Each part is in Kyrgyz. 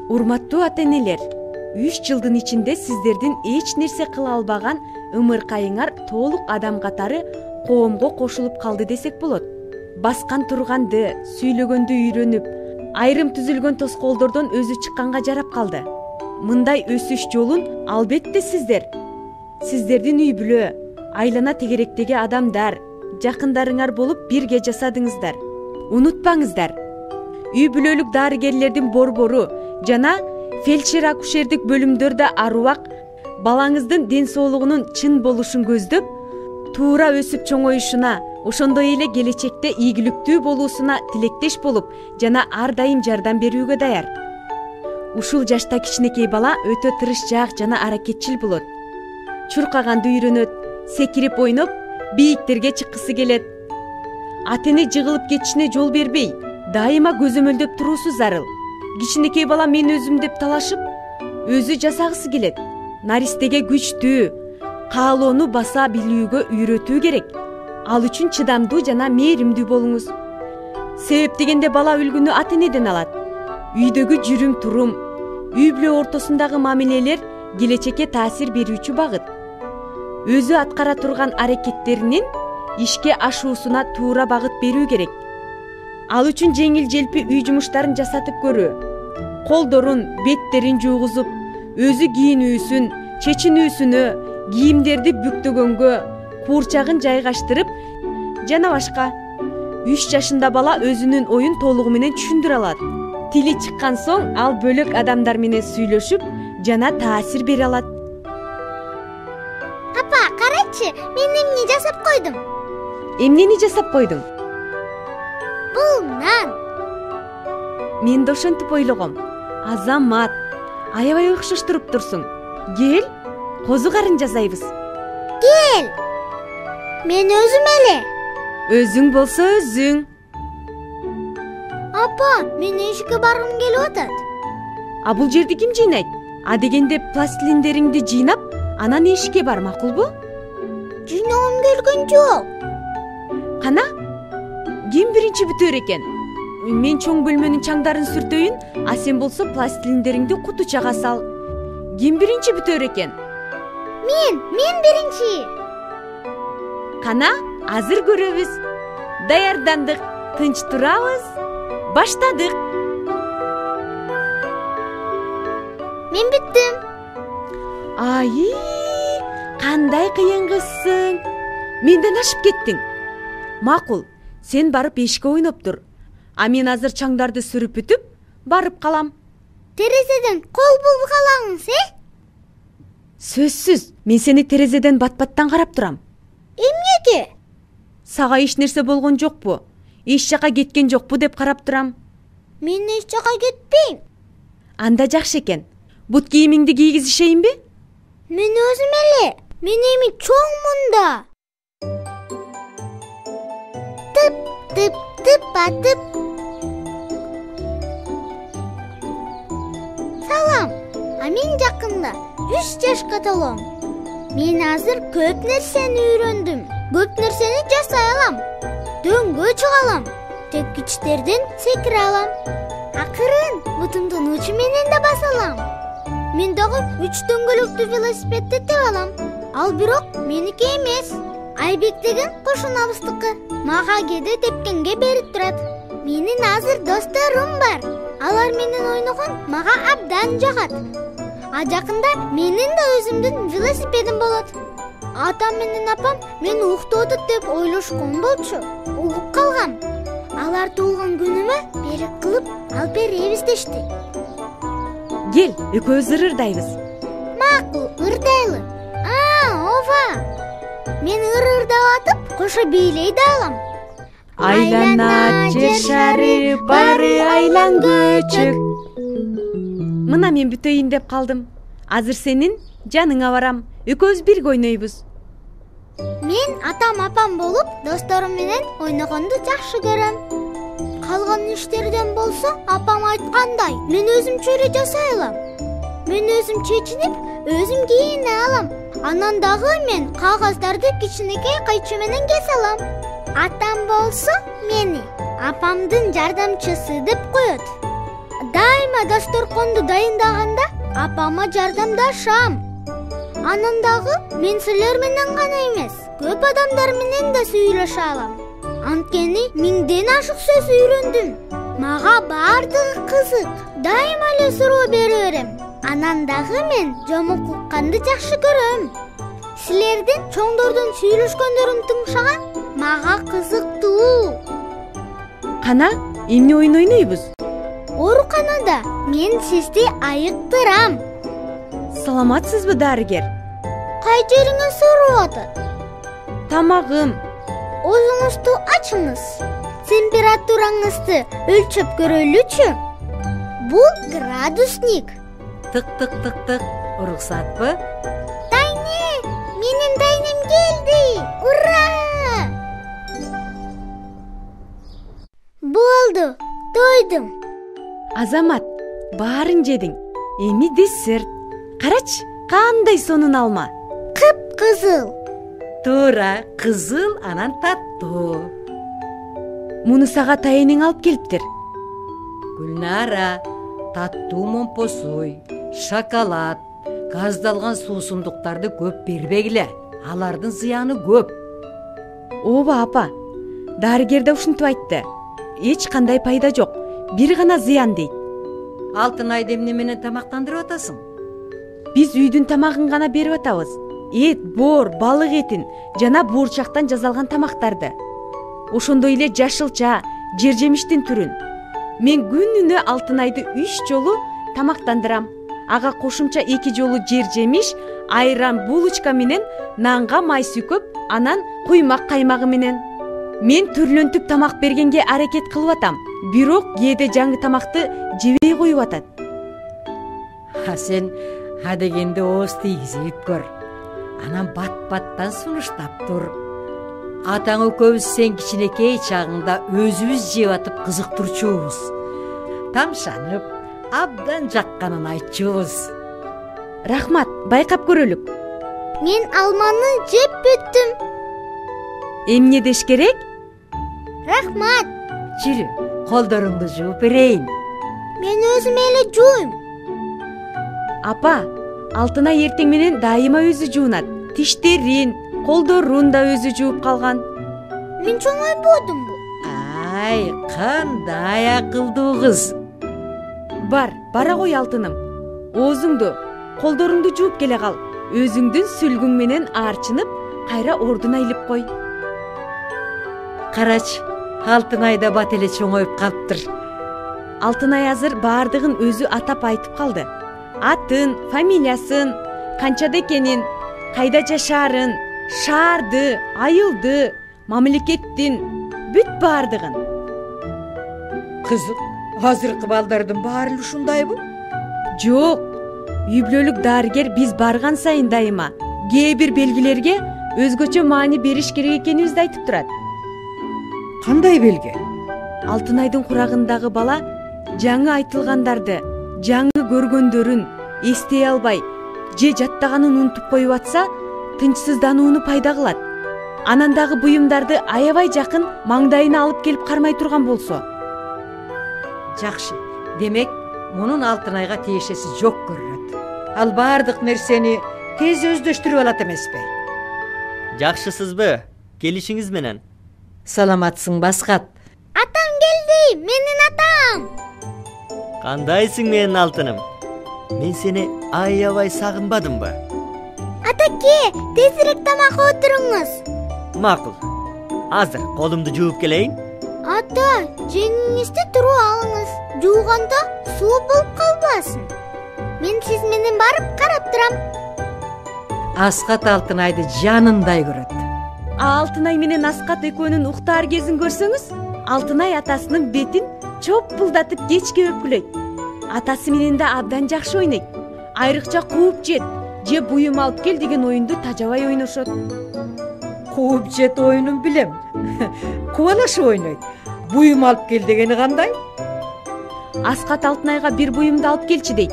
Урматтуу ата-энелер, 3 жылдын ичинде сиздердин эч нерсе кыла албаган ымыркайыңар толук адам катары коомго кошулуп калды десек болот. Баскан турганды, сүйлөгөндү үйрөнүп, айрым түзүлгөн тоскоолдордон өзү чыкканга жарап калды. Мындай өсүш жолун албетте сиздердин үй бүлө, айлана тегеректеги адамдар, жакындарыңар болуп бирге жасадыңыздар. Унутпаңыздар. Үй бүлөлүк дарыгерлердин борбору жана фельдшер-акушердик бөлүмдөрдө арубак балаңыздын ден соолугунун чын болушун көздөп, туура өсүп чоңоюшуна, ошондой эле келечекте ийгиликтүү болуусуна тилектеш болуп жана ар дайым жардам берүүгө даяр. Ушул жашта кичинекей бала өтө тырышчаак жана аракетчил болот. Чуркаганды үйрөнөт, секирип ойноп, бийиктерге чыккысы келет. Ата-эне жыгылып кетишине жол бербей, дайыма көзөмөлдөп туруусу зарыл. Кичинекей бала мен өзүм деп талашып, өзү жасагысы келет. Наристеге күчтүү, каалоону баса билүүгө үйрөтүү керек. Ал үчүн чыдамдуу жана мээримдүү болуңуз. Себеп дегенде бала үлгүнү ата-энеден алат. Үйдөгү жүрүм-турум, үй бүлө ортосундагы мамилелер келечекке таасир берүүчү багыт. Өзү аткара турган аракеттеринин ишке ашуусуна туура багыт берүү керек. Ал үчүн жеңил-желпи үй жумуштарын жасатып көрүү. Колдорун, беттерин жуугузуп, өзү кийинүүсүн, чечинүүсүнө, кийимдерди бүктөгөнгө, куурчагын жайгаштырып жана башка. 3 жашында бала өзүнүн оюн толугу менен түшүндүрө алат. Тили чыккан соң ал бөлөк адамдар менен сүйлөшүп жана таасир бере алат. Апа, карачы, мен эмне жасап койдум? Эмнени жасап койдуң? Бул нан. Мен да ошентип ойлогом. Азамат, аябай окшоштуруп турсуң. Кел, козу карын жасайбыз. Кел. Мен өзүм эле. Өзүң болсо өзүң. Апа, мен эшикке баргым келип атат. А бул жерди ким жыйнайт? А дегенде пластилиндериңди жыйнап, анан эшикке бар, макулбу? Жыйнагым келген жок. Кана? Ким биринчи бүтөр экен? Мен чоң бөлмөнүн чаңдарын сүртөйүн, а сен болсо пластилиндериңди кутучага сал. Ким биринчи бүтөр экен? Мен биринчи. Кана, азыр көрөбүз. Даярдандык. Тынч турабыз. Баштадык. Мен бүттүм. Ай, кандай кыйын кызсың. Менден ашып кеттиң. Макул, сен барып эшикке ойноп тур. А мен азыр чаңдарды сүрүп бүтүп, барып калам. Терезеден кол булуп калаңыз, Сөзсүз, мен сени терезеден бат-баттан карап турам. Эмнеге? Сага эч нерсе болгон жокпу? Эч жака кеткен жокпу деп карап турам. Мен эч жака кетпейм. Анда жакшы экен. Бут кийимиңди кийгизишейинби? Мен өзүм эле. Мен эми чоң мында. Тып атып. Салам. А мен жакында 3 жашка толом. Мен азыр көп нерсени үйрөндүм. Көп нерсени жасай алам. Дөңгө чыга алам. Тепкичтерден секире алам. Акырын бутумдун учу менен да баса алам. Мен дагы 3 дөңгөлөктүү велосипедди теп алам. Ал бирок меники эмес. Айбек деген кошунабыздыкы. Мага кээде тепкенге берип турат. Менин азыр досторум бар. Алар менен ойногон мага абдан жагат. А жакында менин да өзүмдүн велосипедим болот. Атам менен апам мен уктоодут деп ойлошкон болчу. Угуп калгам. Алар туулган күнүмө берек кылып алып беребиз дешти. Кел, экөөбүз ырдайбыз. Макул, ырдайлы. Ова. Мен ырдап атып, кошо бийлей да алам. Айлана жер шары, бары айлангычык. Мына мен бүтөйүн деп калдым. Азыр сенин жаныңа барам. Экөөбүз бирге ойнойбуз. Мен атам апам болуп, досторум менен ойногонду жакшы көрөм. Калган иштерден болсо, апам айткандай, мен өзүмчө эле жасай алам. Мен өзүм чечинип, өзүм кийине алам. Анан дагы мен кагаздарды кичинекей кайчы менен кесе алам. Атам болсо мени апамдын жардамчысы деп коет. Дайыма дайыма дасторконду дайындаганда апама жардамдашам. Анан дагы мен силер менен гана эмес, көп адамдар менен да сүйлөшө алам. Анткени миңден ашык сөз үйрөндүм. Мага баардыгы кызык. Дайыма эле суроо бере берем. Анан дагы мен жомук укканды жакшы көрөм. Силердин чоңдордун сүйлөшкөндөрүн тыңшаган мага кызыктуу. Кана, эмне оюн ойнойбуз? Ооруканада мен сизди айыктырам. Саламатсызбы, дарыгер? Кай жериңиз ооруп атат? Тамагым. Оозуңузду ачыңыз. Температураңызды өлчөп көрөлүчү. Бул градусник. Тык, уруксатпы? Дайне, менин дайнем келди. Ура! Болду, тойдум. Азамат, баарын жедиң. Эми десерт. Карачы, кандай сонун алма. Кып-кызыл. Туура, кызыл анан таттуу. Муну сага тайениң алып келиптир. Гүлнара, таттуу момпосуй, шоколад, газдалган суусундуктарды көп бербегиле. Алардын зыяны көп. Ооба апа, дарыгер да ушинтип айтты. Эч кандай пайда жок, бир гана зыян дейт. Алтынайды эмне менен тамактандырып атасың? Биз үйдүн тамагын гана берип атабыз. Эт, боор, балык этин жана буурчактан жасалган тамактарды. Ошондой эле жашылча, жер жемиштин түрүн. Мен күнүнө Алтынайды 3 жолу тамактандырам. Ага кошумча 2 жолу жер жемиш, айран, булочка менен, нанга май сүйкөп, анан куймак каймагы менен. Мен түрлөнтүп тамак бергенге аракет кылып атам. Бирок кээде жаңы тамакты жебей коюп атат. Сен адегенде ооз тийгизип көр. Анан бат-баттан сунуштап тур. Атаң экөөбүз сен кичинекей чагыңда өзүбүз жеп атып кызыктырчубуз. Тамшанып, абдан жакканын айтчубуз. Рахмат, байкап көрөлүк. Мен алманы жеп бүттүм. Эмне деш керек? Рахмат. Жүрү, колдоруңду жууп берейин. Мен өзүм эле жууйм. Апа, Алтынай эртең менен дайыма өзү жуунат. Тиштерин, колдорун да өзү жууп калган. Мен чоңойбодумбу? Ай, кандай акылдуу кыз. Бара кой Алтыным. Оозуңду, колдоруңду жууп келе кал. Өзүңдүн сүлгүң менен аарчынып, кайра ордуна илип кой. Карач, Алтынай да бат эле чоңоюп калыптыр. Алтынай азыр баардыгын өзү атап айтып калды. Атын, фамилиясын, канчада экенин, кайда жашаарын, шаарды, айылды, мамлекеттин, бүт баардыгын. Кызык, азыркы балдардын баары ушундайбы? Жок, үй бүлөлүк дарыгер биз барган сайын дайыма кээ бир белгилерге өзгөчө маани бериш керек экенибизди айтып турат. Кандай белги? Алтынайдын курагындагы бала жаңы айтылгандарды, жаңы көргөндөрүн эстей албай, же жаттаганын унутуп коюп атса, тынчсызданууну пайда кылат. Анан дагы буюмдарды аябай жакын маңдайына алып келип кармай турган болсо. Жакшы. Демек, мунун Алтынайга тиешеси жок көрүнөт. Ал баардык нерсени тез өздөштүрүп алат эмеспи? Жакшысызбы? Келишиңиз менен. Саламатсың, Баскат? Атам келди, менин атам. Кандайсың менин алтыным? Мен сени аябай сагынбадымбы? Атаке, тезирээк тамакка отуруңуз. Макул. Азыр колумду жууп келейин. Ата, жеңиңизди туруп алыңыз. Жууганда суу болуп калбасын. Мен сиз менен барып карап турам. Аскат Алтынайды жанындай көрөт. Алтынай менен Аскат экөөнүн уктаар кезин көрсөңүз, Алтынай атасынын бетин чоп-пулдатып кечке өпкүлөйт. Атасы менен да абдан жакшы ойнойт. Айрыкча кууп жет, же буюм алып кел деген оюнду тажабай ойношот. Кууп жет оюнун билем. Кубалашып ойнойт. Буюм алып кел дегени кандай? Аскат Алтынайга бир буюмду алып келчи дейт.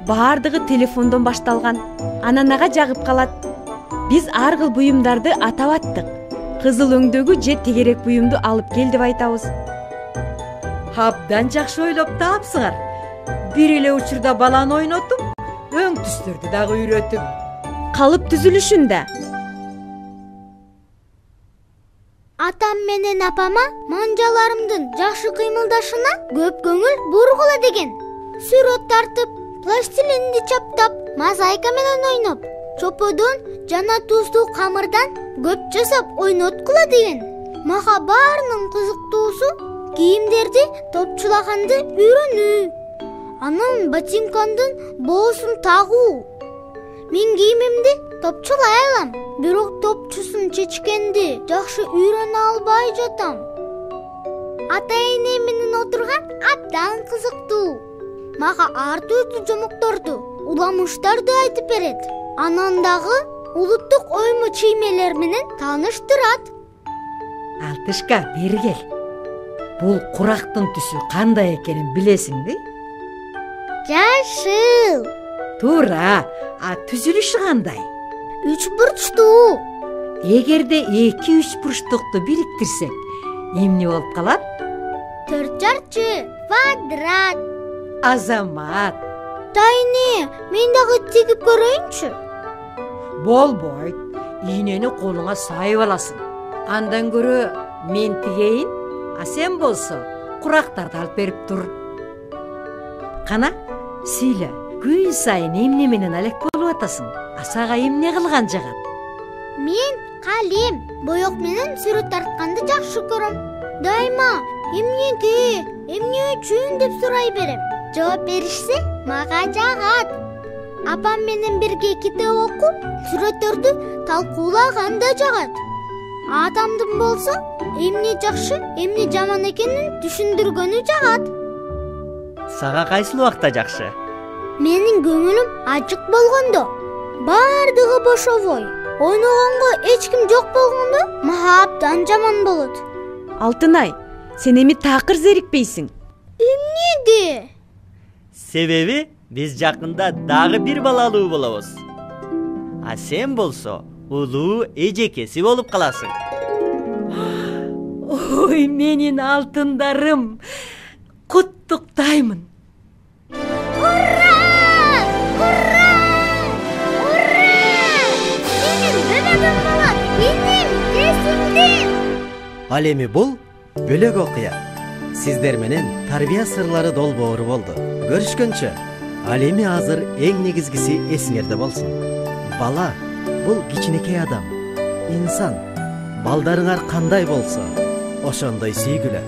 Баардыгы телефондон башталган. Анан ага жагып калат. Биз ар кыл буюмдарды атап аттык. Кызыл өңдөгү же тегерек буюмду алып кел деп айтабыз. Абдан жакшы ойлоп таапсыңар. бир эле учурда баланы ойнотуп, өң түстөрдү дагы үйрөтүп. Калып түзүлүшүндө Атам менен апама манжаларымдын жакшы кыймылдашына көп көңүл бургула деген. Сүрөт тартып, пластилинди чаптап, мозаика менен ойноп, чоподон жана туздуу камырдан көп жасап ойноткула деген. Мага баарынын кызыктуусу кийимдерди топчулаганды үйрөнүү. Анан ботинкамдын боосун тагуу. Мен кийимимди топчулай алам, бирок топчусун чечкенди жакшы үйрөнө албай жатам. Ата-эне менен отурган абдан кызыктуу. Мага ар түрдүү жомокторду, уламыштарды айтып берет. Анан дагы улуттук ойму чиймелер менен тааныштырат. Алтышка, бери кел. Бул курактын түсү кандай экенин билесиңби? Жашыл, Туура, түзүлүшү кандай? үч бурчтуу. Эгерде 2-3 бурчтукту бириктирсек, эмне болуп калат? 4 жарчы, квадрат. Азамат. Тайне, мен дагы тигип көрөйүнчү. Болбойт. Ийнени колуңа сайып аласың. Андан көрө мен тигейин, а сен болсо курактарды алып берип тур. Кана, сүйлө. Күн сайын эмне менен алек болуп атасың? Сага эмне кылган жагат? Мен калем, боек менен сүрөт тартканды жакшы көрөм. Дайыма эмнеге, эмне үчүн деп сурай берем. Жооп беришсе, мага жагат. Апам менен бирге китеп окуп, сүрөттөрдү талкуулаган да жагат. Атамдын болсо, эмне жакшы, эмне жаман экенин түшүндүргөнү жагат. Сага кайсыл убакта жакшы? Менин көңүлүм ачык болгондо, баардыгы бошобой, ойногонго эч ким жок болгондо, мага абдан жаман болот. Алтынай, сен эми такыр зерикпейсиң? Эмнеге? Себеби биз жакында дагы бир балалуу болобуз. А сен болсо улуу эжекеси болуп каласың. Ой, менин алтындарым. Куттуктаймын. Ура! Ура! Ура! Менин бебегим болот. Менин кесимдин. Ал эми бул бөлөк окуя. Сиздер менен тарбия сырлары долбоору болду. Көрүшкөнчө, ал эми азыр эң негизгиси эсиңерде болсун. Бала бул кичинекей адам, инсан. Балдарыңар кандай болсо, ошондой сүйгүлө.